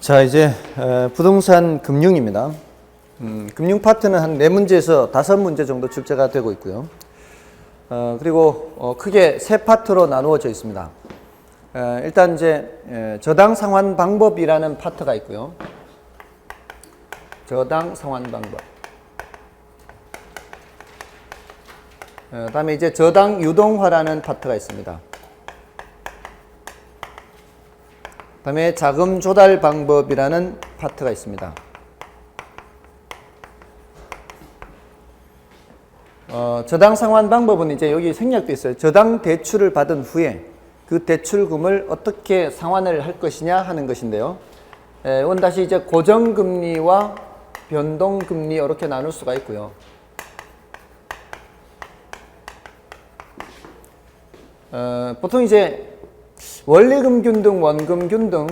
자, 이제 부동산 금융입니다. 금융 파트는 한 4문제에서 5문제 정도 출제가 되고 있고요. 그리고 크게 3파트로 나누어져 있습니다. 일단 이제 저당 상환 방법이라는 파트가 있고요. 저당 상환 방법. 그다음에 이제 저당 유동화라는 파트가 있습니다. 그다음에 자금 조달 방법이라는 파트가 있습니다. 저당 상환 방법은 이제 여기 생략돼 있어요. 저당 대출을 받은 후에 그 대출금을 어떻게 상환을 할 것이냐 하는 것인데요. 이건 다시 이제 고정금리와 변동금리 이렇게 나눌 수가 있고요. 보통 이제 원리금균 등 원금균 등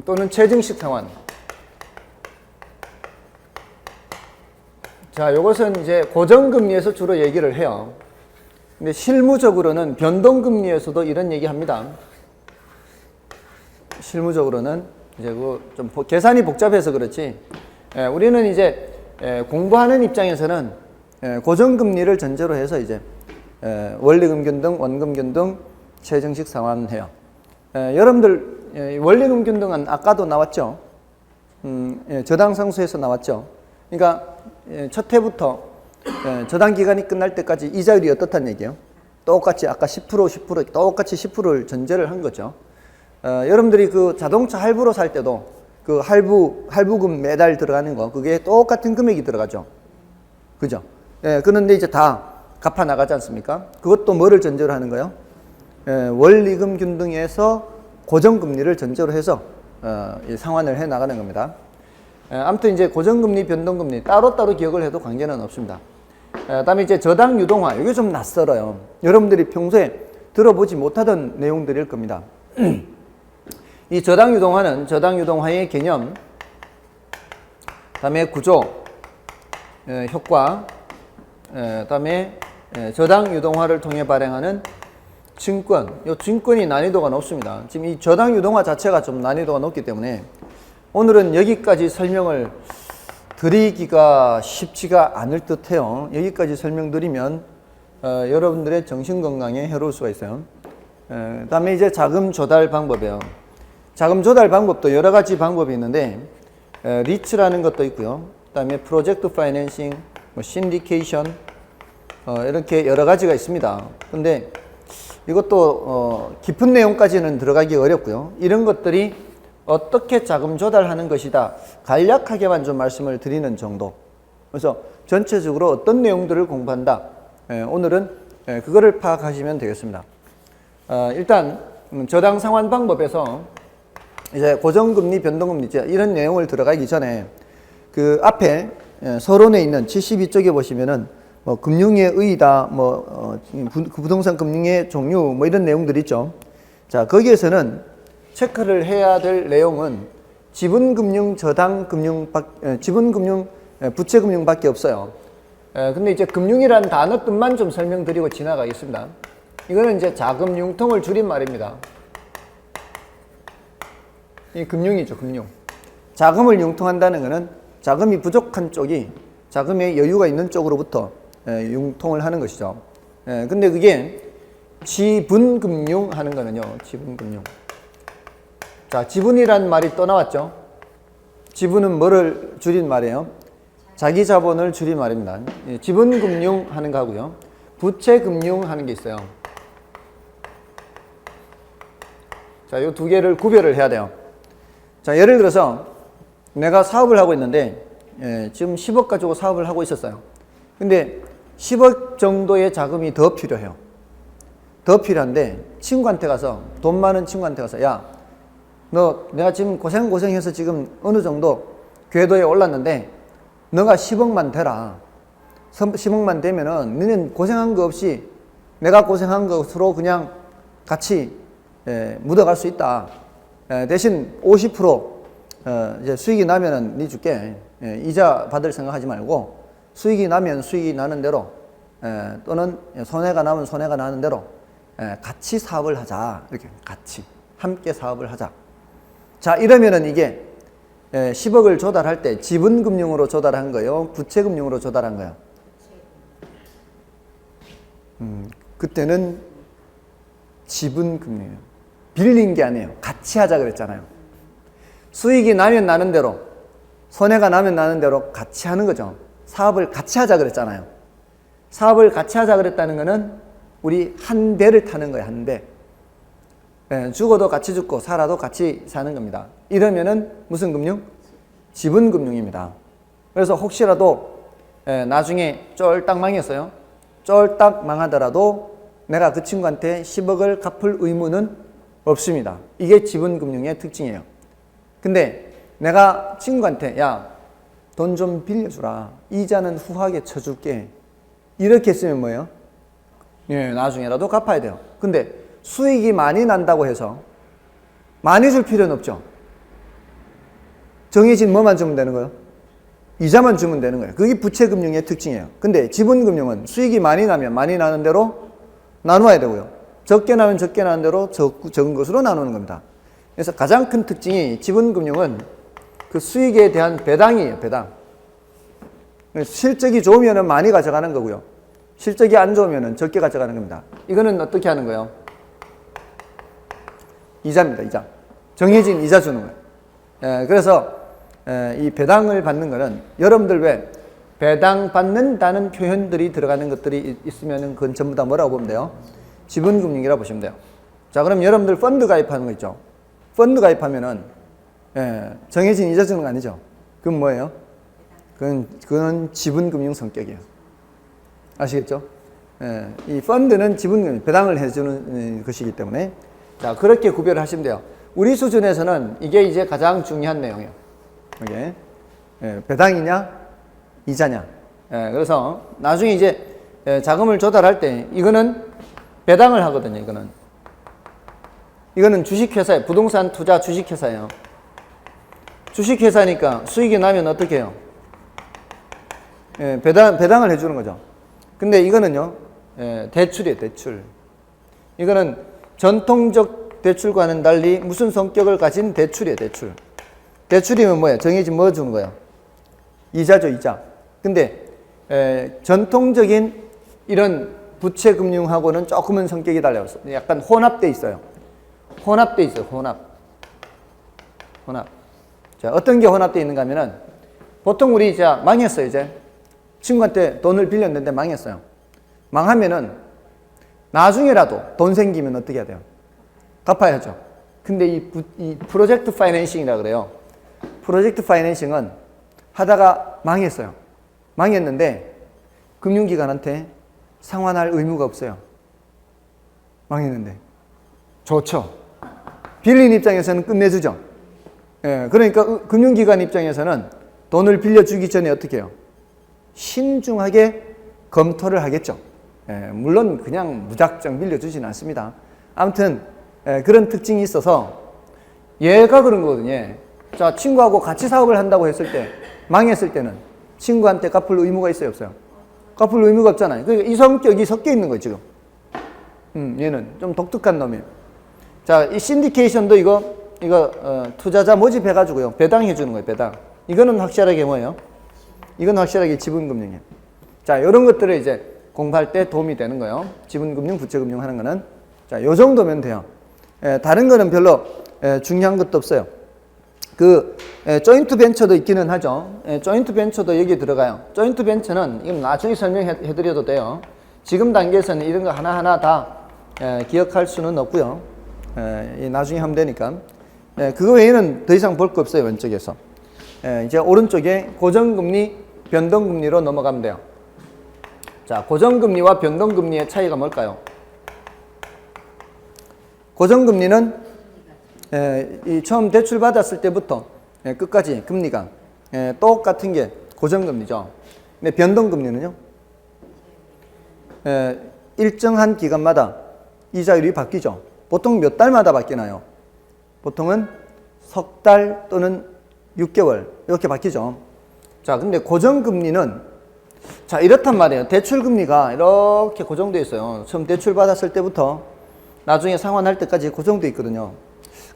또는 최증식 상환. 자, 이것은 이제 고정금리에서 주로 얘기를 해요. 근데 실무적으로는 변동금리에서도 이런 얘기 합니다. 실무적으로는 이제 좀 계산이 복잡해서 그렇지. 우리는 이제 공부하는 입장에서는 고정금리를 전제로 해서 이제 원리금균 등 원금균 등 최증식 상환해요. 여러분들 원리금균 등은 아까도 나왔죠. 저당상수에서 나왔죠. 그러니까 첫 해부터 저당 기간이 끝날 때까지 이자율이 어떻다는 얘기예요. 똑같이 아까 10% 똑같이 10%를 전제를 한 거죠. 여러분들이 그 자동차 할부로 살 때도 그 할부금 매달 들어가는 거 그게 똑같은 금액이 들어가죠. 그죠? 그런데 이제 다 갚아 나가지 않습니까? 그것도 뭐를 전제로 하는 거예요? 원리금균 등에서 고정금리를 전제로 해서 상환을 해 나가는 겁니다. 아무튼 이제 고정금리, 변동금리 따로따로 기억을 해도 관계는 없습니다. 그다음에 이제 저당 유동화, 이게 좀 낯설어요. 여러분들이 평소에 들어보지 못하던 내용들일 겁니다. 이 저당 유동화는 저당 유동화의 개념, 그다음에 구조, 효과, 그다음에 저당 유동화를 통해 발행하는 증권, 이 증권이 난이도가 높습니다. 지금 이 저당 유동화 자체가 좀 난이도가 높기 때문에 오늘은 여기까지 설명을 드리기가 쉽지가 않을 듯해요. 여기까지 설명드리면 여러분들의 정신건강에 해로울 수가 있어요. 그 다음에 이제 자금 조달 방법이에요. 자금 조달 방법도 여러 가지 방법이 있는데 리츠라는 것도 있고요. 그 다음에 프로젝트 파이낸싱, 신디케이션 이렇게 여러 가지가 있습니다. 근데 이것도 깊은 내용까지는 들어가기 어렵고요. 이런 것들이 어떻게 자금 조달하는 것이다. 간략하게만 좀 말씀을 드리는 정도. 그래서 전체적으로 어떤 내용들을 공부한다. 오늘은 그거를 파악하시면 되겠습니다. 일단 저당 상환 방법에서 이제 고정금리, 변동금리 이런 내용을 들어가기 전에 그 앞에 서론에 있는 72쪽에 보시면은 금융의 의의다, 부동산 금융의 종류, 이런 내용들이 있죠. 자, 거기에서는 체크를 해야 될 내용은 지분금융, 저당금융, 지분금융, 부채금융밖에 없어요. 근데 이제 금융이라는 단어 뜻만 좀 설명드리고 지나가겠습니다. 이거는 이제 자금 융통을 줄인 말입니다. 이 금융이죠, 금융. 자금을 융통한다는 것은 자금이 부족한 쪽이 자금의 여유가 있는 쪽으로부터 융통을 하는 것이죠. 근데 그게 지분금융 하는 거는요, 지분금융. 자, 지분이란 말이 또 나왔죠. 지분은 뭐를 줄인 말이에요? 자기 자본을 줄인 말입니다. 지분금융 하는 거 하고요. 부채금융 하는 게 있어요. 자, 이 두 개를 구별을 해야 돼요. 자, 예를 들어서 내가 사업을 하고 있는데 지금 10억 가지고 사업을 하고 있었어요. 근데 10억 정도의 자금이 더 필요해요. 더 필요한데 친구한테 가서, 돈 많은 친구한테 가서, 야, 너 내가 지금 고생해서 지금 어느 정도 궤도에 올랐는데 너가 10억만 대라. 10억만 되면은 너는 고생한 거 없이 내가 고생한 것으로 그냥 같이 묻어갈 수 있다. 대신 50% 이제 수익이 나면은 네 줄게. 이자 받을 생각하지 말고 수익이 나면 수익이 나는 대로 또는 손해가 나면 손해가 나는 대로 같이 사업을 하자. 이렇게 같이. 함께 사업을 하자. 자, 이러면은 이게 10억을 조달할 때 지분금융으로 조달한 거요, 부채금융으로 조달한 거요? 그때는 지분금융이에요. 빌린 게 아니에요. 같이 하자 그랬잖아요. 수익이 나면 나는 대로, 손해가 나면 나는 대로 같이 하는 거죠. 사업을 같이 하자 그랬잖아요. 사업을 같이 하자 그랬다는 거는 우리 한 배를 타는 거예요. 한 배. 죽어도 같이 죽고 살아도 같이 사는 겁니다. 이러면은 무슨 금융? 지분금융입니다. 그래서 혹시라도 나중에 쫄딱 망했어요. 쫄딱 망하더라도 내가 그 친구한테 10억을 갚을 의무는 없습니다. 이게 지분금융의 특징이에요. 근데 내가 친구한테 야, 돈 좀 빌려주라. 이자는 후하게 쳐줄게. 이렇게 했으면 뭐예요? 예, 나중에라도 갚아야 돼요. 근데 수익이 많이 난다고 해서 많이 줄 필요는 없죠. 정해진 뭐만 주면 되는 거예요? 이자만 주면 되는 거예요. 그게 부채금융의 특징이에요. 근데 지분금융은 수익이 많이 나면 많이 나는 대로 나누어야 되고요. 적게 나면 적게 나는 대로 적은 것으로 나누는 겁니다. 그래서 가장 큰 특징이 지분금융은 그 수익에 대한 배당이에요. 배당. 실적이 좋으면 많이 가져가는 거고요. 실적이 안 좋으면 적게 가져가는 겁니다. 이거는 어떻게 하는 거예요? 이자입니다. 이자. 정해진 이자 주는 거예요. 그래서 이 배당을 받는 거는 여러분들 왜 배당 받는다는 표현들이 들어가는 것들이 있으면 그건 전부 다 뭐라고 보면 돼요? 지분금융이라고 보시면 돼요. 자, 그럼 여러분들 펀드 가입하는 거 있죠? 펀드 가입하면은 정해진 이자 주는 거 아니죠? 그건 뭐예요? 그건 지분금융 성격이에요. 아시겠죠? 이 펀드는 지분금융, 배당을 해주는 것이기 때문에 자, 그렇게 구별을 하시면 돼요. 우리 수준에서는 이게 이제 가장 중요한 내용이에요. 이게 배당이냐, 이자냐. 그래서 나중에 이제 자금을 조달할 때 이거는 배당을 하거든요. 이거는 주식회사예요. 부동산 투자 주식회사예요. 주식회사니까 수익이 나면 어떻게 해요? 배당을 해주는 거죠. 근데 이거는요, 대출이에요. 대출. 이거는 전통적 대출과는 달리 무슨 성격을 가진 대출이에요. 대출. 대출이면 뭐예요? 정해진 뭐 주는 거예요? 이자죠. 이자. 근데 전통적인 이런 부채금융하고는 조금은 성격이 달라요. 약간 혼합돼 있어요. 혼합돼 있어요. 혼합. 자, 어떤 게 혼합돼 있는가 하면은 보통 우리 자 망했어요. 이제 친구한테 돈을 빌렸는데 망했어요. 망하면은 나중에라도 돈 생기면 어떻게 해야 돼요? 갚아야죠. 근데 이 프로젝트 파이낸싱이라 그래요. 프로젝트 파이낸싱은 하다가 망했어요. 망했는데 금융기관한테 상환할 의무가 없어요. 망했는데. 좋죠. 빌린 입장에서는 끝내주죠. 그러니까 금융기관 입장에서는 돈을 빌려주기 전에 어떻게 해요? 신중하게 검토를 하겠죠. 물론 그냥 무작정 빌려주지는 않습니다. 아무튼 그런 특징이 있어서 얘가 그런 거거든요. 자, 친구하고 같이 사업을 한다고 했을 때 망했을 때는 친구한테 갚을 의무가 있어요, 없어요? 갚을 의무가 없잖아요. 그러니까 이 성격이 섞여 있는 거예요, 지금. 얘는 좀 독특한 놈이에요. 자, 이 신디케이션도 이거 투자자 모집해가지고요, 배당해 주는 거예요, 배당. 이거는 확실하게 뭐예요? 이건 확실하게 지분금융이에요. 자, 이런 것들을 이제 공부할 때 도움이 되는 거예요. 지분금융, 부채금융 하는 거는. 자, 요 정도면 돼요. 다른 거는 별로 중요한 것도 없어요. 조인트 벤처도 있기는 하죠. 조인트 벤처도 여기에 들어가요. 조인트 벤처는 이건 나중에 설명해 드려도 돼요. 지금 단계에서는 이런 거 하나하나 다 기억할 수는 없고요. 나중에 하면 되니까. 그거 외에는 더 이상 볼 거 없어요, 왼쪽에서. 이제 오른쪽에 고정금리, 변동금리로 넘어가면 돼요. 자, 고정금리와 변동금리의 차이가 뭘까요? 고정금리는 이 처음 대출 받았을 때부터 끝까지 금리가 똑같은 게 고정금리죠. 근데 변동금리는요, 일정한 기간마다 이자율이 바뀌죠. 보통 몇 달마다 바뀌나요? 보통은 석 달 또는 6개월 이렇게 바뀌죠. 자, 근데 고정금리는 자, 이렇단 말이에요. 대출금리가 이렇게 고정되어 있어요. 처음 대출 받았을 때부터 나중에 상환할 때까지 고정되어 있거든요.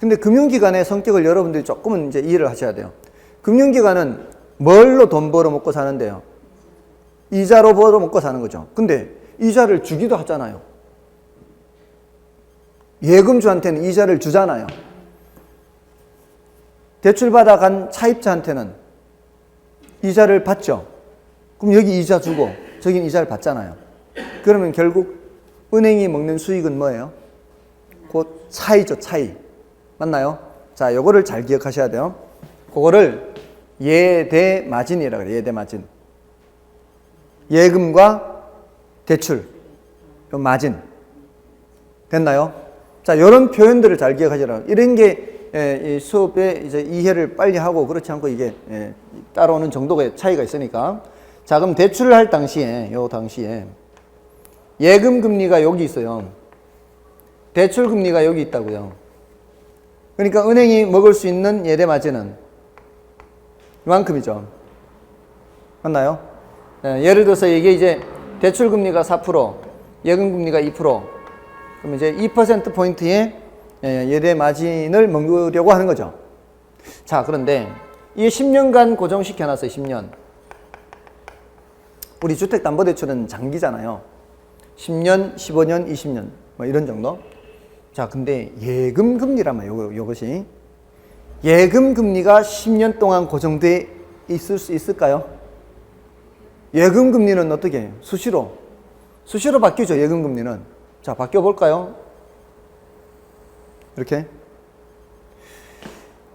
근데 금융기관의 성격을 여러분들이 조금은 이제 이해를 하셔야 돼요. 금융기관은 뭘로 돈 벌어 먹고 사는데요? 이자로 벌어 먹고 사는 거죠. 근데 이자를 주기도 하잖아요. 예금주한테는 이자를 주잖아요. 대출받아 간 차입자한테는 이자를 받죠. 그럼 여기 이자 주고 저긴 이자를 받잖아요. 그러면 결국 은행이 먹는 수익은 뭐예요? 곧 차이죠, 차이. 맞나요? 자, 요거를 잘 기억하셔야 돼요. 그거를 예대마진이라 그래요. 예대마진. 예금과 대출, 요 마진. 됐나요? 자, 이런 표현들을 잘 기억하시라고. 이런 게 이 수업에 이제 이해를 빨리 하고 그렇지 않고 이게 따라오는 정도의 차이가 있으니까. 자, 그럼 대출을 할 당시에, 요 당시에 예금 금리가 여기 있어요. 대출 금리가 여기 있다고요. 그러니까 은행이 먹을 수 있는 예대 마진은 이만큼이죠. 맞나요? 예를 들어서 이게 이제 대출 금리가 4%, 예금 금리가 2%. 그럼 이제 2%포인트의 예대 마진을 먹으려고 하는 거죠. 자, 그런데 이 10년간 고정시켜 놨어요. 10년. 우리 주택담보대출은 장기잖아요. 10년, 15년, 20년 뭐 이런 정도. 자, 근데 예금 금리란 말이에요. 요것이 예금 금리가 10년 동안 고정돼 있을 수 있을까요? 예금 금리는 어떻게 해요? 수시로 바뀌죠. 예금 금리는. 자, 바뀌어 볼까요? 이렇게.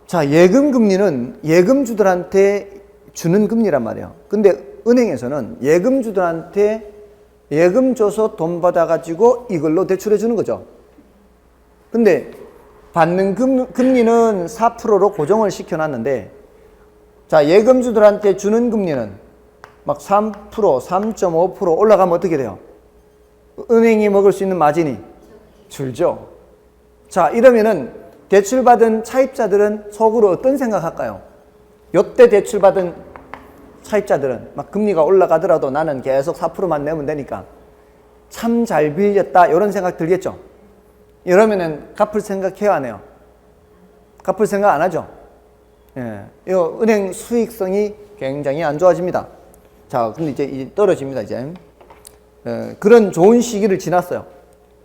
자, 예금 금리는 예금주들한테 주는 금리란 말이에요. 근데 은행에서는 예금주들한테 예금 줘서 돈 받아가지고 이걸로 대출해 주는 거죠. 근데 받는 금리는 4%로 고정을 시켜놨는데, 자, 예금주들한테 주는 금리는 막 3%, 3.5% 올라가면 어떻게 돼요? 은행이 먹을 수 있는 마진이 줄죠. 자, 이러면은 대출받은 차입자들은 속으로 어떤 생각할까요? 요때 대출받은 차입자들은 막 금리가 올라가더라도 나는 계속 4%만 내면 되니까 참 잘 빌렸다 이런 생각 들겠죠. 이러면은 갚을 생각해요, 안 해요? 갚을 생각 안 하죠. 예, 이 은행 수익성이 굉장히 안 좋아집니다. 자, 근데 이제 떨어집니다. 이제 그런 좋은 시기를 지났어요.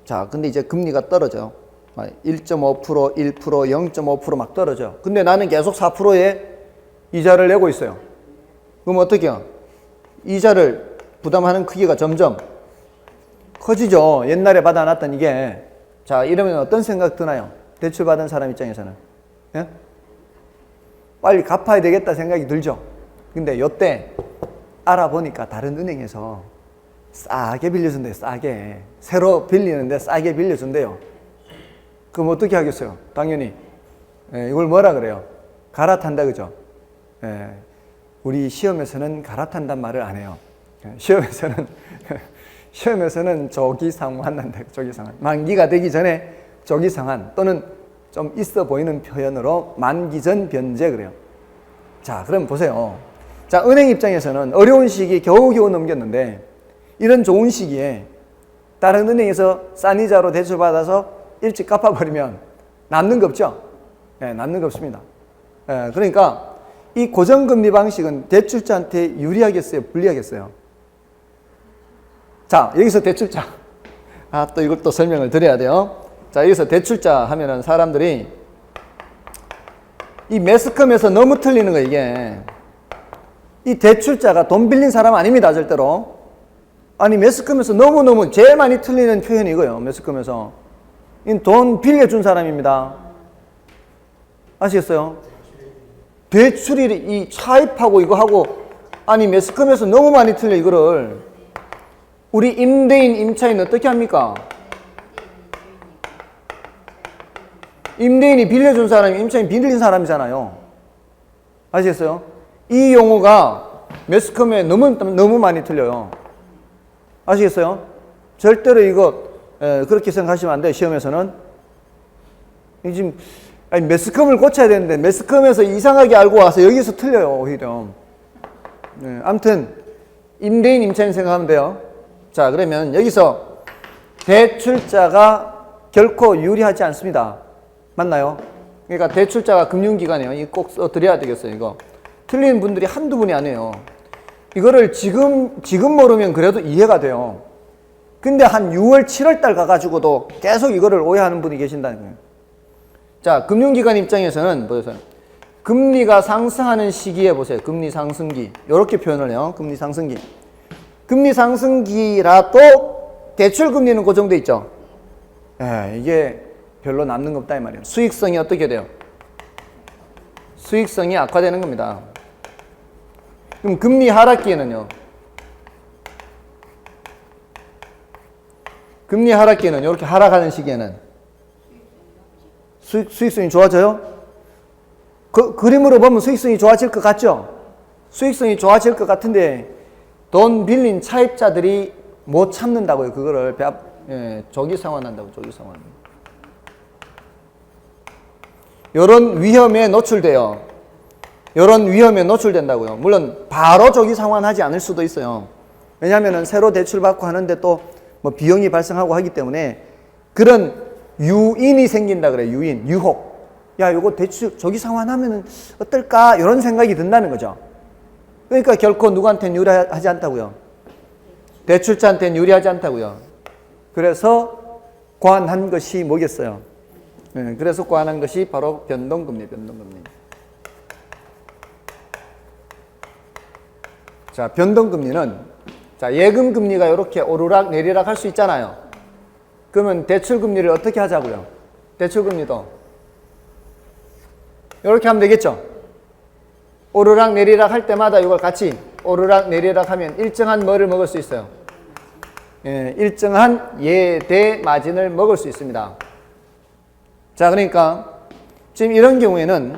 자, 근데 이제 금리가 떨어져요. 1.5%, 1%, 0.5% 떨어져. 근데 나는 계속 4%의 이자를 내고 있어요. 그럼 어떻게 해요? 이자를 부담하는 크기가 점점 커지죠. 옛날에 받아놨던 이게. 자, 이러면 어떤 생각 드나요? 대출받은 사람 입장에서는. 예? 빨리 갚아야 되겠다 생각이 들죠. 근데 요때 알아보니까 다른 은행에서 싸게 빌려준대요. 싸게. 새로 빌리는데 싸게 빌려준대요. 그럼 어떻게 하겠어요? 당연히 이걸 뭐라 그래요? 갈아탄다, 그죠? 우리 시험에서는 갈아탄단 말을 안 해요. 시험에서는 조기상환 한다. 조기상환. 만기가 되기 전에 조기상환 또는 좀 있어 보이는 표현으로 만기 전 변제 그래요. 자, 그럼 보세요. 자, 은행 입장에서는 어려운 시기 겨우겨우 넘겼는데 이런 좋은 시기에 다른 은행에서 싼 이자로 대출받아서 일찍 갚아버리면 남는 거 없죠? 남는 거 없습니다. 그러니까 이 고정금리 방식은 대출자한테 유리하겠어요? 불리하겠어요? 자, 여기서 대출자. 또 이걸 또 설명을 드려야 돼요. 자, 여기서 대출자 하면은 사람들이 이 매스컴에서 너무 틀리는 거 이게. 이 대출자가 돈 빌린 사람 아닙니다, 절대로. 아니, 매스컴에서 너무너무 제일 많이 틀리는 표현이 이거예요, 매스컴에서. 돈 빌려준 사람입니다. 아시겠어요? 대출이 이 차입하고 이거 하고, 아니, 매스컴에서 너무 많이 틀려, 이거를. 우리 임대인, 임차인 어떻게 합니까? 임대인이 빌려준 사람이 임차인 빌린 사람이잖아요. 아시겠어요? 이 용어가 매스컴에 너무 많이 틀려요. 아시겠어요? 절대로 이거 그렇게 생각하시면 안 돼요. 시험에서는. 지금 매스컴을 고쳐야 되는데 매스컴에서 이상하게 알고 와서 여기서 틀려요. 오히려. 아무튼 임대인, 임차인 생각하면 돼요. 자, 그러면 여기서 대출자가 결코 유리하지 않습니다. 맞나요? 그러니까 대출자가 금융기관이에요. 이거 꼭 써드려야 되겠어요. 이거 틀린 분들이 한두 분이 아니에요. 이거를 지금 모르면 그래도 이해가 돼요. 근데 한 6월, 7월 달 가가지고도 계속 이거를 오해하는 분이 계신다는 거예요. 자, 금융기관 입장에서는 보세요. 금리가 상승하는 시기에 보세요. 금리 상승기. 이렇게 표현을 해요. 금리 상승기. 금리 상승기라도 대출 금리는 고정돼 있죠. 이게 별로 남는 거 없다 이 말이에요. 수익성이 어떻게 돼요? 수익성이 악화되는 겁니다. 그럼 금리 하락기에는요? 금리 하락기에는 이렇게 하락하는 시기에는 수익성이 좋아져요? 그림으로 보면 수익성이 좋아질 것 같죠? 수익성이 좋아질 것 같은데 돈 빌린 차입자들이 못 참는다고요. 그거를 조기 상환한다고. 조기 상환. 이런 위험에 노출돼요. 이런 위험에 노출된다고요. 물론 바로 조기 상환하지 않을 수도 있어요. 왜냐하면 새로 대출받고 하는데 또 뭐 비용이 발생하고 하기 때문에 그런 유인이 생긴다 그래요. 유인, 유혹. 야, 이거 대출 조기 상환하면 어떨까? 이런 생각이 든다는 거죠. 그러니까 결코 누구한테는 유리하지 않다고요. 대출자한테는 유리하지 않다고요. 그래서 고안한 것이 뭐겠어요? 그래서 고안한 것이 바로 변동금리. 자, 변동금리는 자, 예금금리가 이렇게 오르락 내리락 할 수 있잖아요. 그러면 대출금리를 어떻게 하자고요? 대출금리도 이렇게 하면 되겠죠? 오르락 내리락 할 때마다 이걸 같이 오르락 내리락 하면 일정한 뭐를 먹을 수 있어요? 일정한 예대 마진을 먹을 수 있습니다. 자, 그러니까 지금 이런 경우에는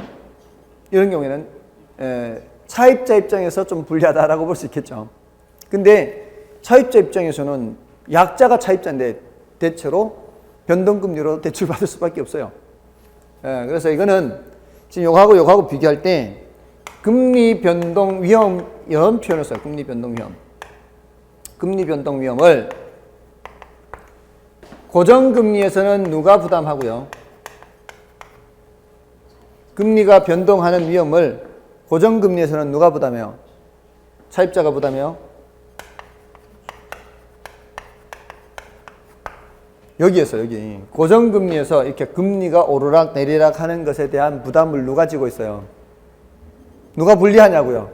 차입자 입장에서 좀 불리하다라고 볼 수 있겠죠. 근데 차입자 입장에서는 약자가 차입자인데 대체로 변동금리로 대출받을 수밖에 없어요. 그래서 이거는 지금 요거하고 비교할 때 금리 변동 위험 이런 표현을 써요. 금리 변동 위험. 금리 변동 위험을 고정금리에서는 누가 부담하고요? 금리가 변동하는 위험을 고정금리에서는 누가 부담해요? 차입자가 부담해요? 여기에서 여기 고정금리에서 이렇게 금리가 오르락 내리락 하는 것에 대한 부담을 누가 지고 있어요? 누가 불리하냐고요?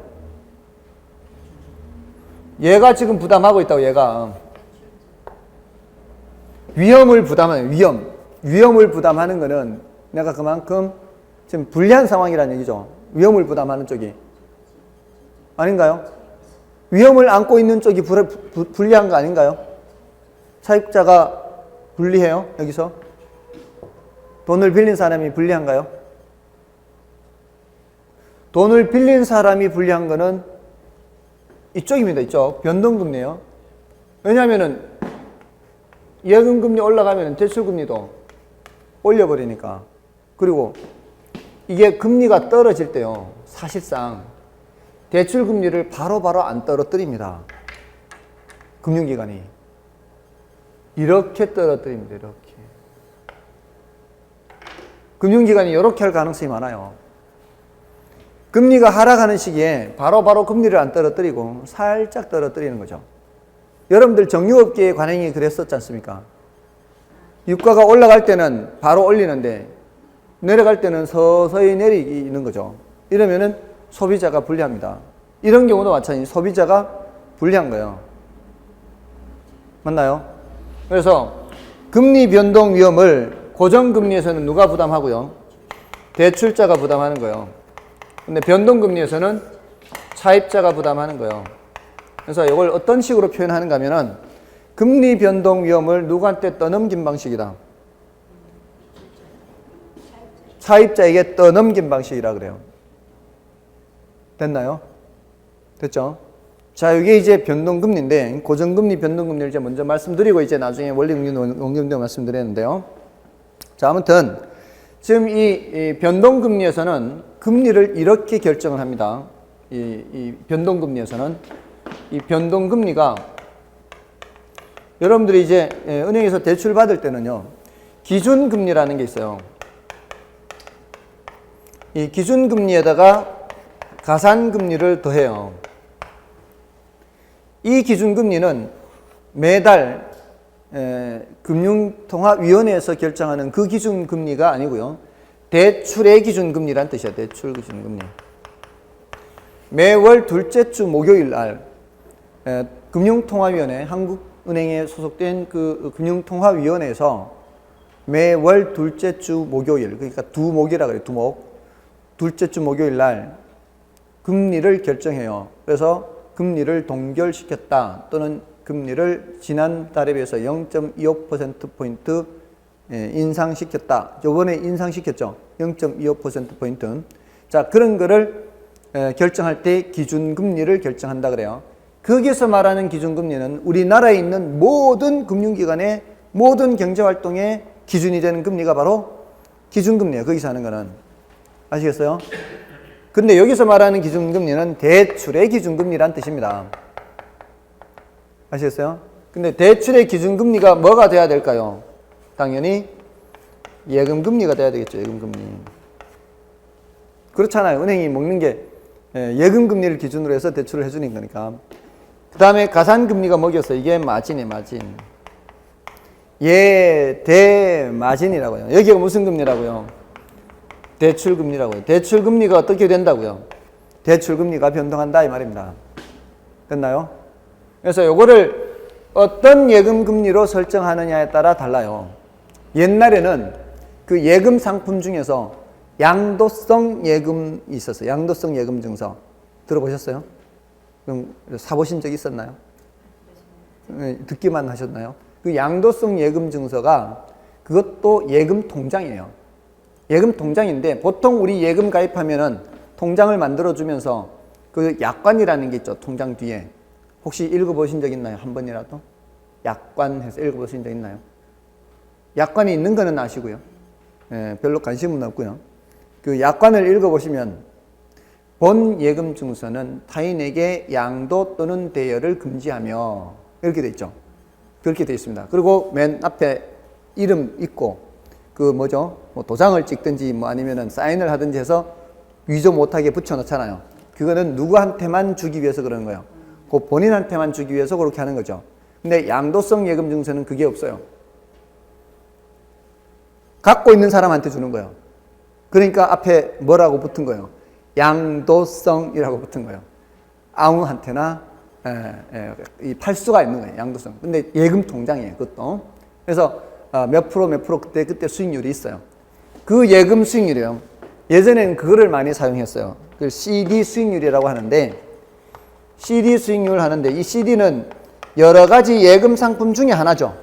얘가 지금 부담하고 있다고. 얘가 위험을 부담하는 위험을 부담하는 거는 내가 그만큼 지금 불리한 상황이라는 얘기죠. 위험을 부담하는 쪽이 아닌가요? 위험을 안고 있는 쪽이 불리한 거 아닌가요? 차입자가 불리해요? 여기서? 돈을 빌린 사람이 불리한가요? 돈을 빌린 사람이 불리한 거는 이쪽입니다. 이쪽. 변동금리예요. 왜냐하면은 예금금리 올라가면 대출금리도 올려버리니까. 그리고 이게 금리가 떨어질 때요. 사실상 대출금리를 바로바로 안 떨어뜨립니다. 금융기관이. 이렇게 떨어뜨립니다. 이렇게. 금융기관이 이렇게 할 가능성이 많아요. 금리가 하락하는 시기에 바로바로 금리를 안 떨어뜨리고 살짝 떨어뜨리는 거죠. 여러분들 정유업계의 관행이 그랬었지 않습니까? 유가가 올라갈 때는 바로 올리는데 내려갈 때는 서서히 내리는 거죠. 이러면은 소비자가 불리합니다. 이런 경우도 마찬가지. 소비자가 불리한 거예요. 맞나요? 그래서 금리 변동 위험을 고정금리에서는 누가 부담하고요? 대출자가 부담하는 거예요. 근데 변동금리에서는 차입자가 부담하는 거예요. 그래서 이걸 어떤 식으로 표현하는가 하면은 금리 변동 위험을 누구한테 떠넘긴 방식이다. 차입자에게 떠넘긴 방식이라 그래요. 됐나요? 됐죠? 자, 이게 이제 변동금리인데 고정금리, 변동금리를 이제 먼저 말씀드리고 이제 나중에 원리금리, 원금리 말씀드렸는데요. 자, 아무튼 지금 이 변동금리에서는 금리를 이렇게 결정을 합니다. 이 변동금리에서는 이 변동금리가 여러분들이 이제 은행에서 대출 받을 때는요, 기준금리라는 게 있어요. 이 기준금리에다가 가산금리를 더해요. 이 기준금리는 매달 금융통화위원회에서 결정하는 그 기준금리가 아니고요. 대출의 기준금리란 뜻이야. 대출 기준금리. 매월 둘째 주 목요일 날 금융통화위원회, 한국은행에 소속된 그 금융통화위원회에서 매월 둘째 주 목요일, 그러니까 두목이라 그래요. 두목. 둘째 주 목요일 날 금리를 결정해요. 그래서 금리를 동결시켰다 또는 금리를 지난달에 비해서 0.25%포인트 인상시켰다. 요번에 인상시켰죠. 0.25%포인트. 자, 그런 거를 결정할 때 기준금리를 결정한다 그래요. 거기서 말하는 기준금리는 우리나라에 있는 모든 금융기관의 모든 경제활동의 기준이 되는 금리가 바로 기준금리예요. 거기서 하는 거는. 아시겠어요? 근데 여기서 말하는 기준금리는 대출의 기준금리란 뜻입니다. 아시겠어요? 근데 대출의 기준금리가 뭐가 돼야 될까요? 당연히 예금금리가 돼야 되겠죠. 예금금리. 그렇잖아요. 은행이 먹는 게 예금금리를 기준으로 해서 대출을 해주는 거니까. 그 다음에 가산금리가 먹여서 이게 마진이에요. 마진. 대마진이라고요. 여기가 무슨 금리라고요? 대출금리라고요. 대출금리가 어떻게 된다고요? 대출금리가 변동한다 이 말입니다. 됐나요? 그래서 요거를 어떤 예금금리로 설정하느냐에 따라 달라요. 옛날에는 그 예금 상품 중에서 양도성 예금이 있었어요. 양도성 예금 증서. 들어보셨어요? 그럼 사보신 적 있었나요? 듣기만 하셨나요? 그 양도성 예금 증서가 그것도 예금 통장이에요. 예금 통장인데 보통 우리 예금 가입하면은 통장을 만들어주면서 그 약관이라는 게 있죠. 통장 뒤에. 혹시 읽어보신 적 있나요? 한 번이라도? 약관해서 읽어보신 적 있나요? 약관이 있는 거는 아시고요. 별로 관심은 없고요. 그 약관을 읽어보시면 본 예금 증서는 타인에게 양도 또는 대여를 금지하며 이렇게 돼 있죠. 그렇게 돼 있습니다. 그리고 맨 앞에 이름 있고 그 뭐죠? 뭐 도장을 찍든지 뭐 아니면은 사인을 하든지 해서 위조 못하게 붙여놓잖아요. 그거는 누구한테만 주기 위해서 그러는 거예요. 그 본인한테만 주기 위해서 그렇게 하는 거죠. 근데 양도성 예금 증서는 그게 없어요. 갖고 있는 사람한테 주는 거예요. 그러니까 앞에 뭐라고 붙은 거예요? 양도성이라고 붙은 거예요. 아무한테나 팔 수가 있는 거예요. 양도성. 근데 예금 통장이에요. 그것도. 그래서 몇 프로 그때 수익률이 있어요. 그 예금 수익률이요. 예전에는 그거를 많이 사용했어요. 그 CD 수익률이라고 하는데 CD 수익률 하는데 이 CD는 여러 가지 예금 상품 중에 하나죠.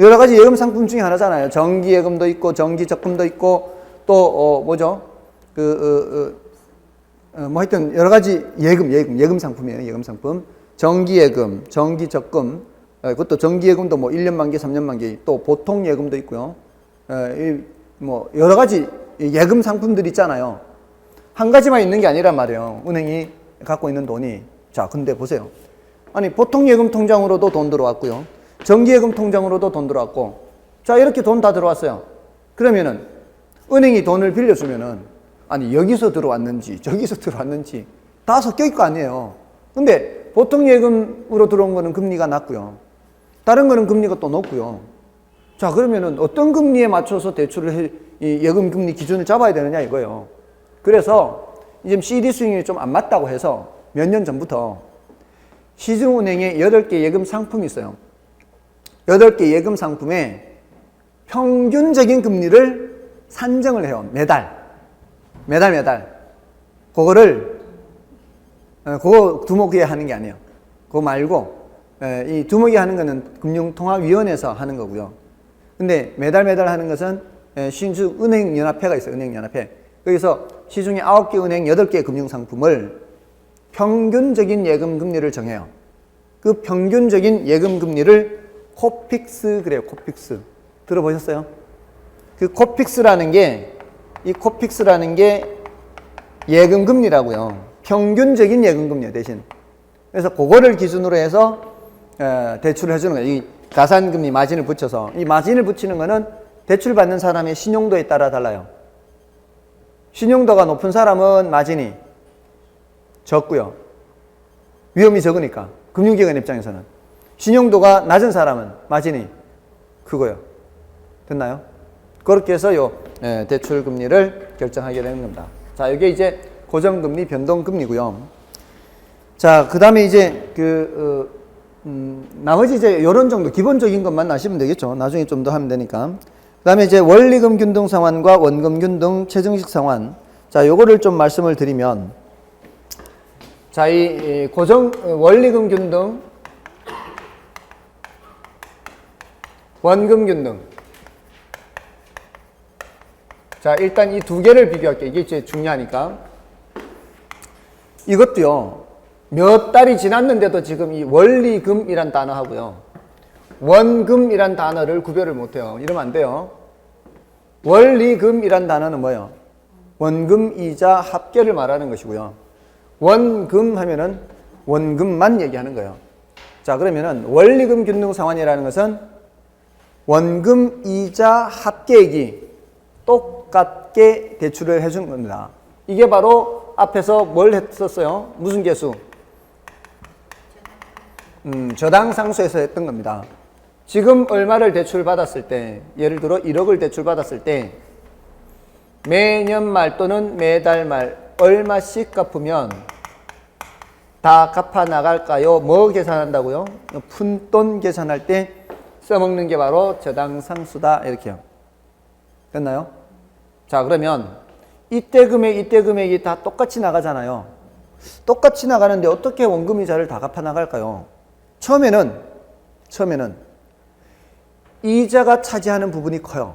여러 가지 예금 상품 중에 하나잖아요. 정기 예금도 있고 정기 적금도 있고 또 뭐죠? 뭐 하여튼 여러 가지 예금 상품이에요. 예금 상품. 정기 예금, 정기 적금. 그것도 정기 예금도 뭐 1년 만기, 3년 만기, 또 보통 예금도 있고요. 뭐 여러 가지 예금 상품들이 있잖아요. 한 가지만 있는 게 아니란 말이에요. 은행이 갖고 있는 돈이. 자, 근데 보세요. 아니, 보통 예금 통장으로도 돈 들어왔고요. 정기 예금 통장으로도 돈 들어왔고. 자, 이렇게 돈 다 들어왔어요. 그러면은 은행이 돈을 빌려주면은 아니, 여기서 들어왔는지 저기서 들어왔는지 다 섞여 있고 아니에요. 근데 보통 예금으로 들어온 거는 금리가 낮고요. 다른 거는 금리가 또 높고요. 자, 그러면은 어떤 금리에 맞춰서 대출을 이 예금 금리 기준을 잡아야 되느냐 이거예요. 그래서 이제 CD 수익률이 좀 안 맞다고 해서 몇 년 전부터 시중은행에 8개 예금 상품이 있어요. 8개 예금 상품에 평균적인 금리를 산정을 해요. 매달. 그거 두목이 하는 게 아니에요. 그거 말고 이 두목이 하는 거는 금융통화위원회에서 하는 거고요. 근데 매달 하는 것은 신주은행연합회가 있어요. 은행연합회. 거기서 시중에 9개 은행 8개 금융상품을 평균적인 예금 금리를 정해요. 그 평균적인 예금 금리를 코픽스 그래요. 코픽스. 들어보셨어요? 그 코픽스라는 게 예금 금리라고요. 평균적인 예금 금리예요, 대신. 그래서 그거를 기준으로 해서 대출을 해주는 거예요. 이 가산금리 마진을 붙여서. 이 마진을 붙이는 거는 대출 받는 사람의 신용도에 따라 달라요. 신용도가 높은 사람은 마진이 적고요. 위험이 적으니까. 금융기관 입장에서는. 신용도가 낮은 사람은 마진이 크고요. 됐나요? 그렇게 해서 대출 금리를 결정하게 되는 겁니다. 자, 이게 이제 고정금리, 변동금리고요. 자, 그 다음에 이제 나머지 이제 요런 정도 기본적인 것만 아시면 되겠죠. 나중에 좀 더 하면 되니까. 그 다음에 이제 원리금 균등 상환과 원금 균등 최정식 상환. 자, 요거를 좀 말씀을 드리면, 자, 이 원리금 균등, 원금 균등. 자, 일단 이 두 개를 비교할게요. 이게 제일 중요하니까. 이것도요, 몇 달이 지났는데도 지금 이 원리금이란 단어 하고요, 원금이란 단어를 구별을 못해요. 이러면 안 돼요. 원리금이란 단어는 뭐예요? 원금, 이자, 합계를 말하는 것이고요. 원금 하면은 원금만 얘기하는 거예요. 자, 그러면은 원리금 균등 상환이라는 것은 원금, 이자, 합계액이 똑같게 대출을 해준 겁니다. 이게 바로 앞에서 뭘 했었어요? 무슨 계수? 저당상수에서 했던 겁니다. 지금 얼마를 대출받았을 때, 예를 들어 1억을 대출받았을 때 매년 말 또는 매달 말 얼마씩 갚으면 다 갚아 나갈까요? 뭐 계산한다고요? 푼돈 계산할 때 써먹는 게 바로 저당상수다. 이렇게요. 됐나요? 자, 그러면 이때 금액이 다 똑같이 나가잖아요. 똑같이 나가는데 어떻게 원금이자를 다 갚아 나갈까요? 처음에는 이자가 차지하는 부분이 커요.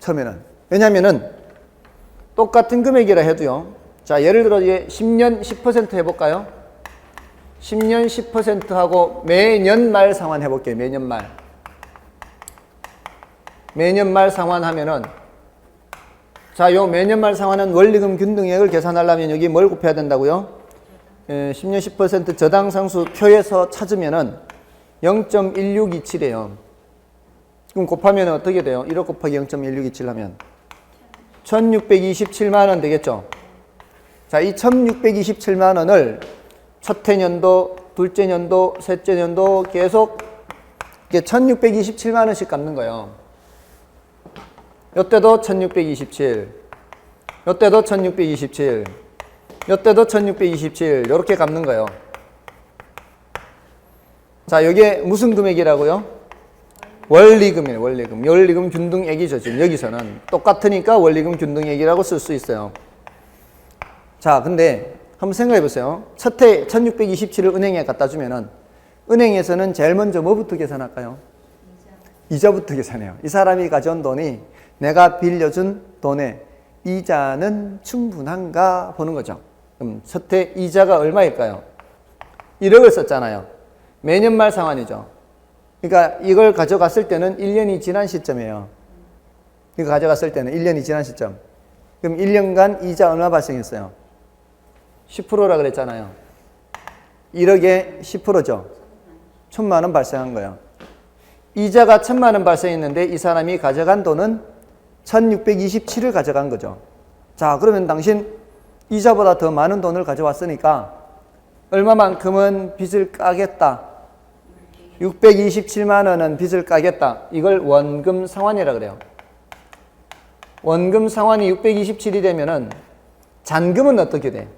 처음에는. 왜냐면은 똑같은 금액이라 해도요. 자, 예를 들어 이제 10년 10% 해볼까요? 10년 10% 하고 매년 말 상환해 볼게요. 매년 말. 매년 말 상환하면은, 자, 요 매년 말 상환은 원리금 균등액을 계산하려면 여기 뭘 곱해야 된다고요? 10년 10% 저당상수 표에서 찾으면은 0.1627이에요. 그럼 곱하면 어떻게 돼요? 1억 곱하기 0.1627 하면 1627만 원 되겠죠? 자, 이 1627만 원을 첫해 년도, 둘째 년도, 셋째 년도 계속 이게 1627만 원씩 갚는 거예요. 요때도 1627, 요때도 1627, 요때도 1627 이렇게 갚는 거예요. 자, 이게 무슨 금액이라고요? 원리금이에요. 원리금 균등액이죠. 지금 여기서는 똑같으니까 원리금 균등액이라고 쓸 수 있어요. 자, 근데 한번 생각해 보세요. 첫해 1627을 은행에 갖다 주면은 은행에서는 제일 먼저 뭐부터 계산할까요? 이자부터 계산해요. 이 사람이 가져온 돈이 내가 빌려준 돈에 이자는 충분한가 보는 거죠. 그럼 첫해 이자가 얼마일까요? 1억을 썼잖아요. 매년 말 상환이죠. 그러니까 이걸 가져갔을 때는 1년이 지난 시점이에요. 이거 가져갔을 때는 1년이 지난 시점. 그럼 1년간 이자 얼마 발생했어요? 10%라 그랬잖아요. 1억에 10%죠. 1,000만 원 발생한 거예요. 이자가 1,000만 원 발생했는데 이 사람이 가져간 돈은 1627을 가져간 거죠. 자, 그러면 당신 이자보다 더 많은 돈을 가져왔으니까 얼마만큼은 빚을 까겠다. 627만 원은 빚을 까겠다. 이걸 원금 상환이라 그래요. 원금 상환이 627이 되면은 잔금은 어떻게 돼?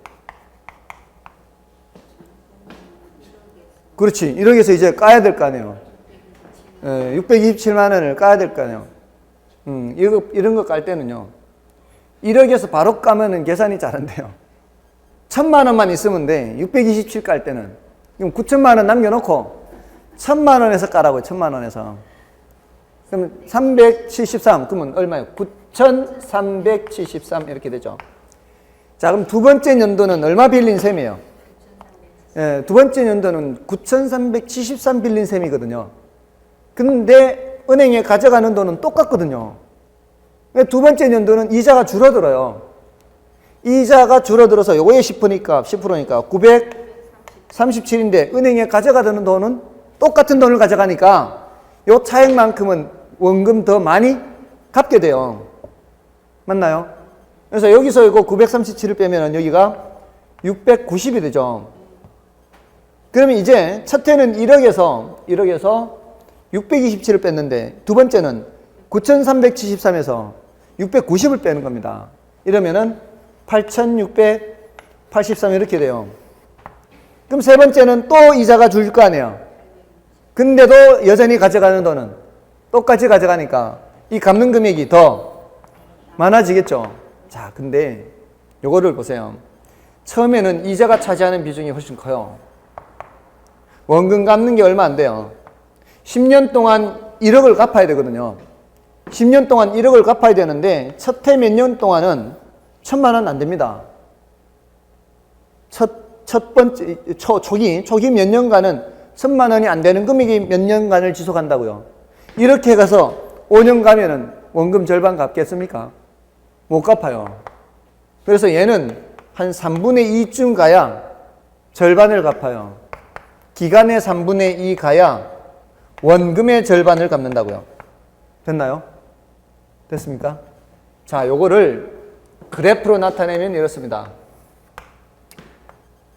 그렇지. 1억에서 이제 까야 될 거 아니에요. 627만 원을 까야 될 거 아니에요. 이런 거 깔 때는요. 1억에서 바로 까면은 계산이 잘 안 돼요. 1,000만 원만 있으면 돼. 627 깔 때는. 그럼 9천만 원 남겨놓고 1,000만 원에서 까라고요. 1,000만 원에서. 그럼 373. 그러면 얼마예요? 9,373 이렇게 되죠. 자, 그럼 두 번째 연도는 얼마 빌린 셈이에요? 예, 두 번째 연도는 9,373 빌린 셈이거든요. 근데 은행에 가져가는 돈은 똑같거든요. 두 번째 연도는 이자가 줄어들어요. 이자가 줄어들어서 요거에 10%니까 937인데 은행에 가져가는 돈은 똑같은 돈을 가져가니까 요 차액만큼은 원금 더 많이 갚게 돼요. 맞나요? 그래서 여기서 이거 937을 빼면은 여기가 690이 되죠. 그러면 이제 첫 해는 1억에서 627을 뺐는데 두 번째는 9373에서 690을 빼는 겁니다. 이러면은 8683 이렇게 돼요. 그럼 세 번째는 또 이자가 줄 거 아니에요. 근데도 여전히 가져가는 돈은 똑같이 가져가니까 이 갚는 금액이 더 많아지겠죠. 자, 근데 요거를 보세요. 처음에는 이자가 차지하는 비중이 훨씬 커요. 원금 갚는 게 얼마 안 돼요. 10년 동안 1억을 갚아야 되거든요. 10년 동안 1억을 갚아야 되는데 첫 해 몇 년 동안은 1,000만 원 안 됩니다. 첫 번째 초기 몇 년간은 1,000만 원이 안 되는 금액이 몇 년간을 지속한다고요. 이렇게 가서 5년 가면은 원금 절반 갚겠습니까? 못 갚아요. 그래서 얘는 한 3분의 2쯤 가야 절반을 갚아요. 기간의 3분의 2 가야 원금의 절반을 갚는다고요. 됐나요? 됐습니까? 자, 요거를 그래프로 나타내면 이렇습니다.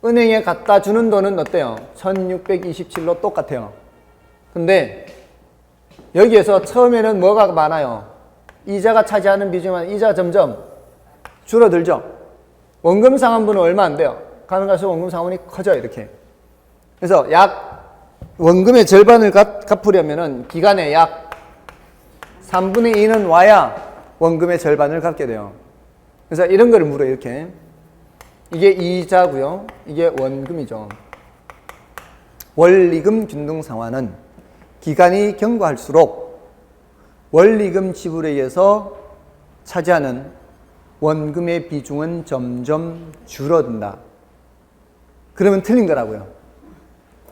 은행에 갖다 주는 돈은 어때요? 1627로 똑같아요. 근데 여기에서 처음에는 뭐가 많아요? 이자가 차지하는 비중은 이자가 점점 줄어들죠. 원금 상환분은 얼마 안 돼요. 가는 갈수록 원금 상환이 커져요. 이렇게. 그래서 약 원금의 절반을 갚으려면은 기간에 약 3분의 2는 와야 원금의 절반을 갚게 돼요. 그래서 이런 거를 물어요. 이렇게. 이게 이자고요. 이게 원금이죠. 원리금 균등 상환은 기간이 경과할수록 원리금 지불에 의해서 차지하는 원금의 비중은 점점 줄어든다. 그러면 틀린 거라고요.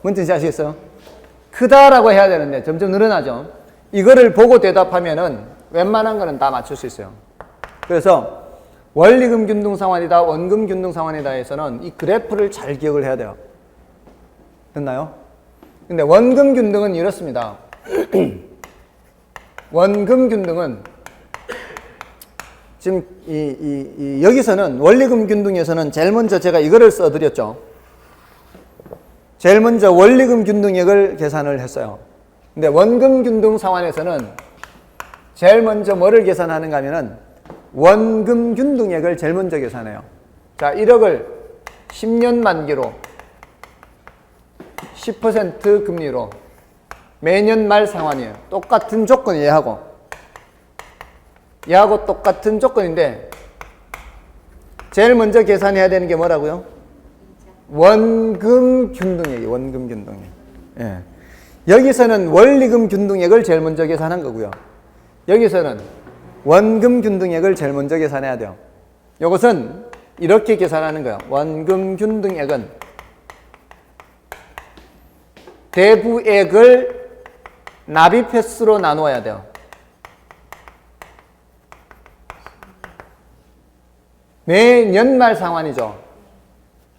뭔 뜻인지 아시겠어요? 크다라고 해야 되는데 점점 늘어나죠. 이거를 보고 대답하면은 웬만한 거는 다 맞출 수 있어요. 그래서 원리금 균등 상환이다, 원금 균등 상환이다 해서는 이 그래프를 잘 기억을 해야 돼요. 됐나요? 근데 원금 균등은 이렇습니다. 원금 균등은 지금 여기서는 원리금 균등에서는 제일 먼저 제가 이거를 써드렸죠. 제일 먼저 원리금 균등액을 계산을 했어요. 근데 원금 균등 상환에서는 제일 먼저 뭐를 계산하는가 하면은 원금 균등액을 제일 먼저 계산해요. 자, 1억을 10년 만기로 10% 금리로 매년 말 상환이에요. 똑같은 조건이 얘하고 똑같은 조건인데 제일 먼저 계산해야 되는 게 뭐라고요? 원금 균등액이에요. 원금 균등액. 예. 여기서는 원리금 균등액을 제일 먼저 계산한 거고요. 여기서는 원금 균등액을 제일 먼저 계산해야 돼요. 이것은 이렇게 계산하는 거예요. 원금 균등액은 대부액을 납입 횟수로 나누어야 돼요. 매 연말 상환이죠.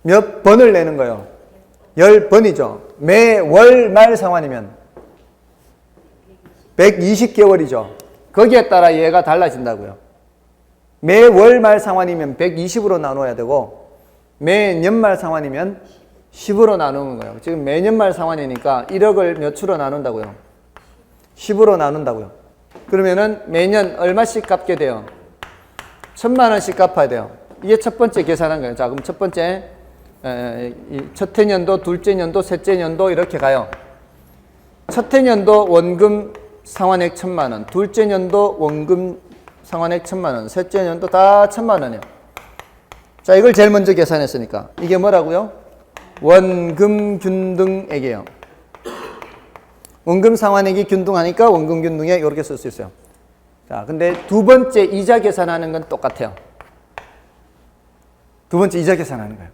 몇 번을 내는 거예요? 10번이죠. 매 월말 상환이면 120개월이죠. 거기에 따라 얘가 달라진다고요. 매 월말 상환이면 120으로 나눠야 되고 매 연말 상환이면 10으로 나누는 거예요. 지금 매년말 상환이니까 1억을 몇 추로 나눈다고요? 10으로 나눈다고요. 그러면은 매년 얼마씩 갚게 돼요? 1,000만 원씩 갚아야 돼요. 이게 첫 번째 계산한 거예요. 자, 그럼 첫 번째 첫해 년도, 둘째 년도, 셋째 년도 이렇게 가요. 첫해 년도 원금 상환액 1,000만 원, 둘째 년도 원금 상환액 1,000만 원, 셋째 년도 다 1,000만 원이에요. 자, 이걸 제일 먼저 계산했으니까 이게 뭐라고요? 원금 균등액이에요. 원금 상환액이 균등하니까 원금 균등액 이렇게 쓸 수 있어요. 자, 근데 두 번째 이자 계산하는 건 똑같아요. 두 번째 이자 계산하는 거예요.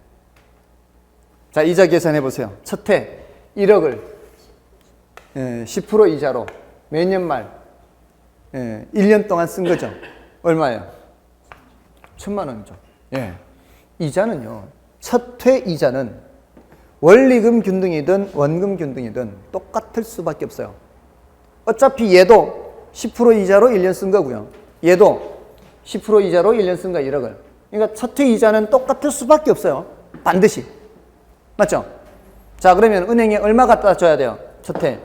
자, 이자 계산해 보세요. 첫 해 1억을 10% 이자로 매년 말 1년 동안 쓴 거죠. 얼마예요? 1,000만 원이죠. 예. 이자는요. 첫 회 이자는 원리금 균등이든 원금 균등이든 똑같을 수밖에 없어요. 어차피 얘도 10% 이자로 1년 쓴 거고요. 얘도 10% 이자로 1년 쓴 거야, 1억을. 그러니까 첫 회 이자는 똑같을 수밖에 없어요. 반드시. 맞죠? 자, 그러면 은행에 얼마 갖다 줘야 돼요? 첫 회.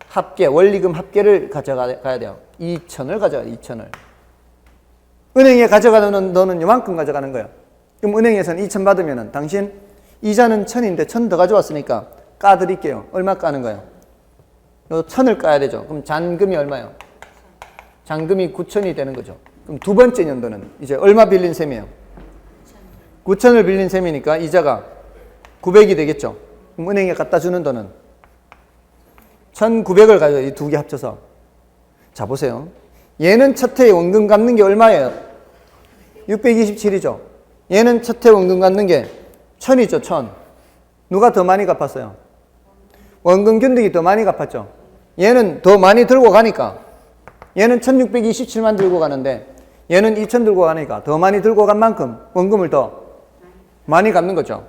합계, 원리금 합계를 가져가야 돼요. 2천을 가져가요, 2천을. 은행에 가져가는 돈은 요만큼 가져가는 거예요. 그럼 은행에서는 2천 받으면은 당신 이자는 1,000인데 1,000 더 가져왔으니까 까드릴게요. 얼마 까는 거예요? 요 1,000을 까야 되죠. 그럼 잔금이 얼마예요? 잔금이 9,000이 되는 거죠. 그럼 두 번째 연도는 이제 얼마 빌린 셈이에요? 9,000을 빌린 셈이니까 이자가 900이 되겠죠. 그럼 은행에 갖다 주는 돈은 1,900을 가져요. 이 두 개 합쳐서. 자, 보세요. 얘는 첫 해에 원금 갚는 게 얼마예요? 627이죠. 얘는 첫 해 원금 갚는 게 1,000이죠, 1,000. 누가 더 많이 갚았어요? 원금 균등이 더 많이 갚았죠. 얘는 더 많이 들고 가니까 얘는 1,627만 들고 가는데 얘는 2,000 들고 가니까 더 많이 들고 간 만큼 원금을 더 많이 갚는 거죠.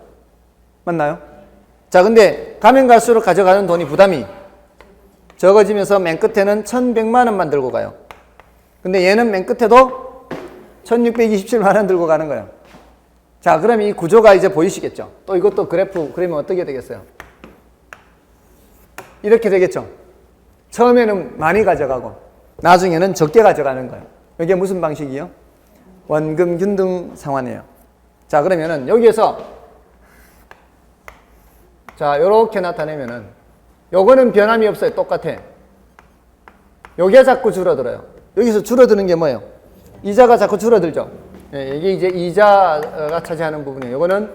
맞나요? 자, 근데 가면 갈수록 가져가는 돈이 부담이 적어지면서 맨 끝에는 1,100만 원만 들고 가요. 근데 얘는 맨 끝에도 1,627만 원 들고 가는 거예요. 자, 그럼 이 구조가 이제 보이시겠죠? 또 이것도 그래프 그리면 어떻게 되겠어요? 이렇게 되겠죠? 처음에는 많이 가져가고 나중에는 적게 가져가는 거예요. 이게 무슨 방식이요? 원금 균등 상환이에요. 자, 그러면은 여기에서 자, 요렇게 나타내면은 요거는 변함이 없어요. 똑같아. 요게 자꾸 줄어들어요. 여기서 줄어드는 게 뭐예요? 이자가 자꾸 줄어들죠. 예, 이게 이제 이자가 차지하는 부분이에요. 요거는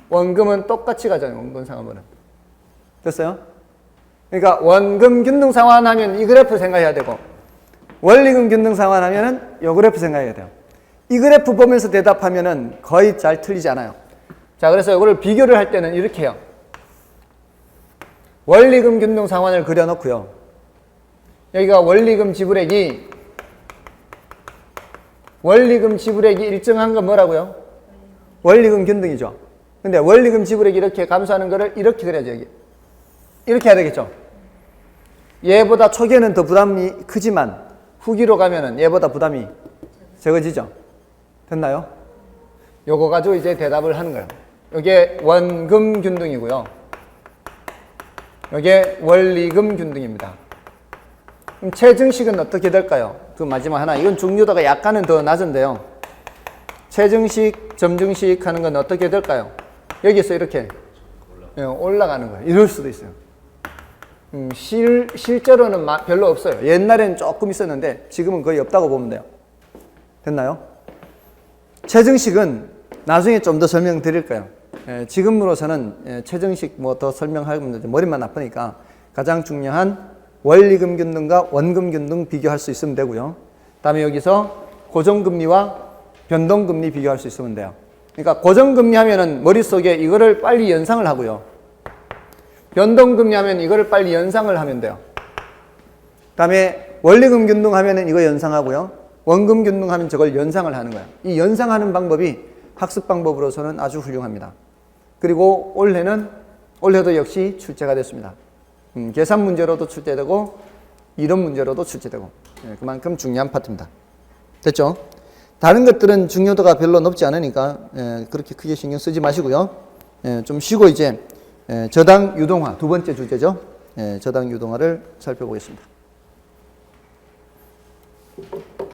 원금은 똑같이 가잖아요. 원금 상환분은. 됐어요? 그러니까 원금 균등 상환하면 이 그래프 생각해야 되고 원리금 균등 상환하면은 요 그래프 생각해야 돼요. 이 그래프 보면서 대답하면은 거의 잘 틀리지 않아요. 자, 그래서 이거를 비교를 할 때는 이렇게 해요. 원리금 균등 상환을 그려놓고요. 여기가 원리금 지불액이 일정한 건 뭐라고요? 원리금 균등이죠. 근데 원리금 지불액이 이렇게 감소하는 거를 이렇게 그려야죠. 여기. 이렇게 해야 되겠죠. 얘보다 초기에는 더 부담이 크지만 후기로 가면은 얘보다 부담이 적어지죠. 됐나요? 요거 가지고 이제 대답을 하는 거예요. 요게 원금 균등이고요. 요게 원리금 균등입니다. 그럼 최증식은 어떻게 될까요? 그 마지막 하나. 이건 중요도가 약간은 더 낮은데요. 최증식, 점증식 하는 건 어떻게 될까요? 여기서 이렇게 올라가는 거예요. 이럴 수도 있어요. 실제로는 별로 없어요. 옛날에는 조금 있었는데 지금은 거의 없다고 보면 돼요. 됐나요? 최증식은 나중에 좀 더 설명드릴까요? 지금으로서는 최증식 뭐 더 설명하면 머리만 아프니까 가장 중요한 원리금 균등과 원금 균등 비교할 수 있으면 되고요. 다음에 여기서 고정금리와 변동금리 비교할 수 있으면 돼요. 그러니까 고정금리 하면은 머릿속에 이거를 빨리 연상을 하고요. 변동금리 하면 이거를 빨리 연상을 하면 돼요. 다음에 원리금 균등 하면은 이거 연상하고요. 원금 균등 하면 저걸 연상을 하는 거예요. 이 연상하는 방법이 학습 방법으로서는 아주 훌륭합니다. 그리고 올해도 역시 출제가 됐습니다. 계산 문제로도 출제되고 이론 문제로도 출제되고 그만큼 중요한 파트입니다. 됐죠? 다른 것들은 중요도가 별로 높지 않으니까 그렇게 크게 신경 쓰지 마시고요. 좀 쉬고 이제 저당 유동화 두 번째 주제죠. 저당 유동화를 살펴보겠습니다.